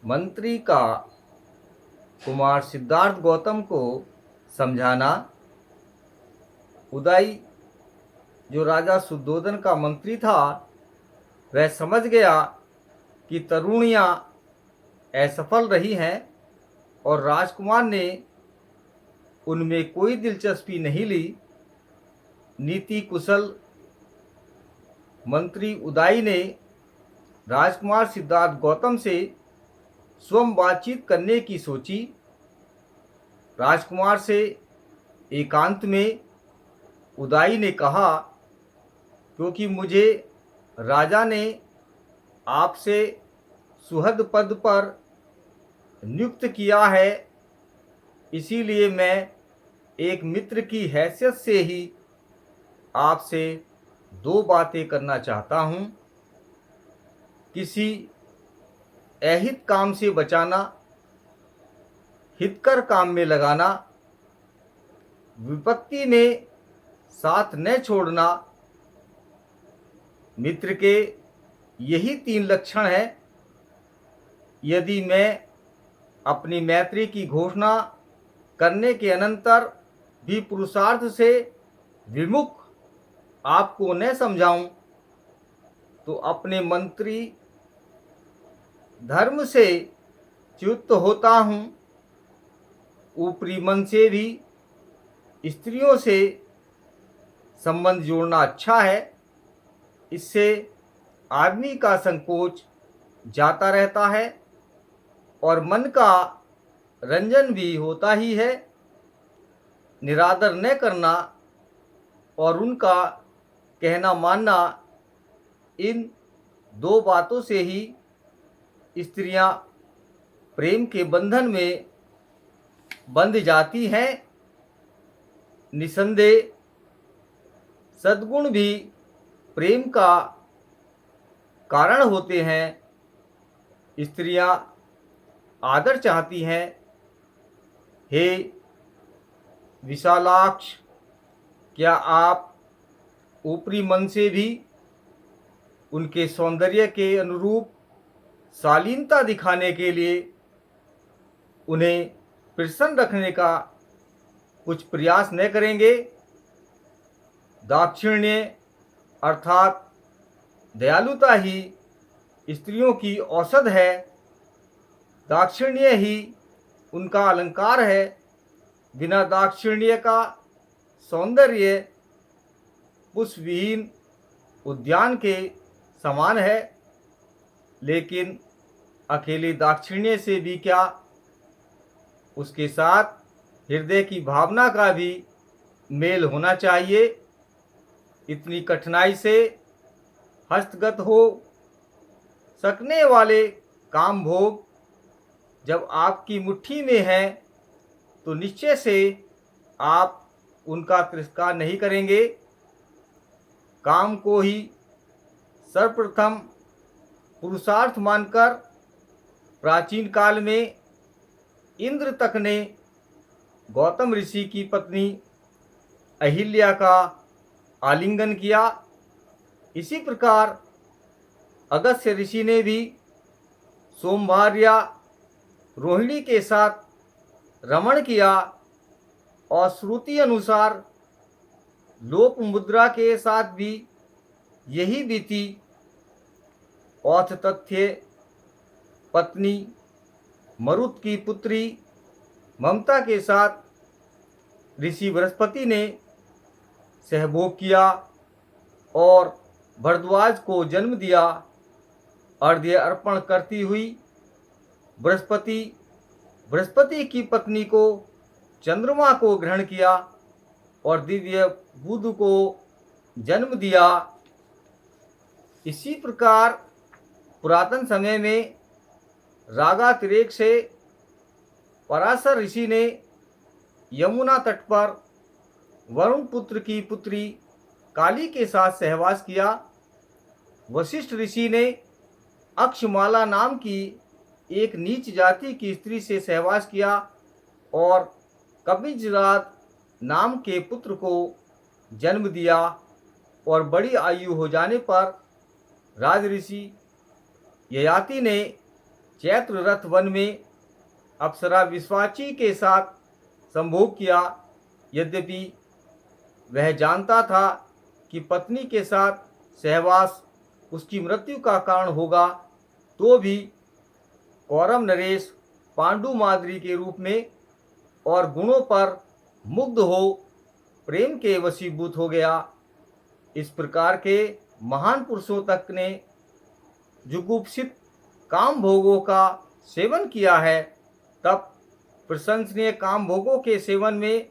मंत्री का कुमार सिद्धार्थ गौतम को समझाना। उदय जो राजा शुद्धोधन का मंत्री था, वह समझ गया कि तरुणियां असफल रही हैं और राजकुमार ने उनमें कोई दिलचस्पी नहीं ली। नीति कुशल मंत्री उदय ने राजकुमार सिद्धार्थ गौतम से स्वयं बातचीत करने की सोची। राजकुमार से एकांत में उदय ने कहा, क्योंकि मुझे राजा ने आपसे सुहृद पद पर नियुक्त किया है, इसीलिए मैं एक मित्र की हैसियत से ही आपसे दो बातें करना चाहता हूँ। किसी अहित काम से बचाना, हितकर काम में लगाना, विपत्ति में साथ न छोड़ना। मित्र के यही तीन लक्षण हैं। यदि मैं अपनी मैत्री की घोषणा करने के अनंतर भी पुरुषार्थ से विमुख आपको न समझाऊं, तो अपने मंत्री धर्म से च्युत होता हूं। ऊपरी मन से भी स्त्रियों से संबंध जोड़ना अच्छा है, इससे आदमी का संकोच जाता रहता है और मन का रंजन भी होता ही है। निरादर न करना और उनका कहना मानना, इन दो बातों से ही स्त्रियां प्रेम के बंधन में बंध जाती हैं। निसंदेह सद्गुण भी प्रेम का कारण होते हैं। स्त्रियां आदर चाहती हैं। हे विशालाक्ष, क्या आप ऊपरी मन से भी उनके सौंदर्य के अनुरूप शालीनता दिखाने के लिए उन्हें प्रसन्न रखने का कुछ प्रयास न करेंगे? दाक्षिण्य अर्थात दयालुता ही स्त्रियों की औषध है। दाक्षिण्य ही उनका अलंकार है। बिना दाक्षिण्य का सौंदर्य पुष्पविहीन उद्यान के समान है। लेकिन अकेले दाक्षिण्य से भी क्या, उसके साथ हृदय की भावना का भी मेल होना चाहिए। इतनी कठिनाई से हस्तगत हो सकने वाले काम भोग जब आपकी मुट्ठी में है, तो निश्चय से आप उनका तिरस्कार नहीं करेंगे। काम को ही सर्वप्रथम पुरुषार्थ मानकर प्राचीन काल में इंद्र तक ने गौतम ऋषि की पत्नी अहिल्या का आलिंगन किया। इसी प्रकार अगस्त्य ऋषि ने भी सोमवार्या रोहिणी के साथ रमण किया और श्रुति अनुसार लोप मुद्रा के साथ भी यही बीती। औथ तथ्य पत्नी मरुत की पुत्री ममता के साथ ऋषि बृहस्पति ने सहभोग किया और भरद्वाज को जन्म दिया। अर्घ्य अर्पण करती हुई बृहस्पति की पत्नी को चंद्रमा को ग्रहण किया और दिव्य बुध को जन्म दिया। इसी प्रकार पुरातन समय में रागातिरेक से पराशर ऋषि ने यमुना तट पर वरुण पुत्र की पुत्री काली के साथ सहवास किया। वशिष्ठ ऋषि ने अक्षमाला नाम की एक नीच जाति की स्त्री से सहवास किया और कपिजरात नाम के पुत्र को जन्म दिया। और बड़ी आयु हो जाने पर राजऋषि ययाति ने चैत्र रथ वन में अप्सरा विश्वाची के साथ संभोग किया। यद्यपि वह जानता था कि पत्नी के साथ सहवास उसकी मृत्यु का कारण होगा, तो भी कौरव नरेश पांडु माद्री के रूप में और गुणों पर मुग्ध हो प्रेम के वशीभूत हो गया। इस प्रकार के महान पुरुषों तक ने जुगुप्सित काम भोगों का सेवन किया है, तब प्रशंसनीय काम भोगों के सेवन में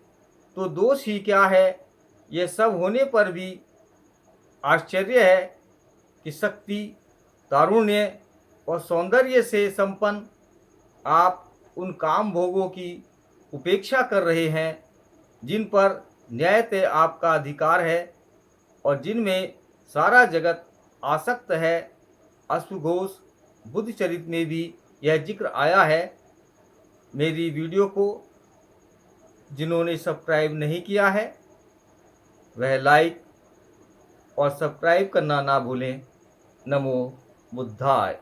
तो दोष ही क्या है। यह सब होने पर भी आश्चर्य है कि शक्ति, तारुण्य और सौंदर्य से संपन्न आप उन काम भोगों की उपेक्षा कर रहे हैं जिन पर न्यायतः आपका अधिकार है और जिनमें सारा जगत आसक्त है। अश्वघोष बुद्धचरित में भी यह जिक्र आया है। मेरी वीडियो को जिन्होंने सब्सक्राइब नहीं किया है वह लाइक और सब्सक्राइब करना ना भूलें। नमो बुद्धाय।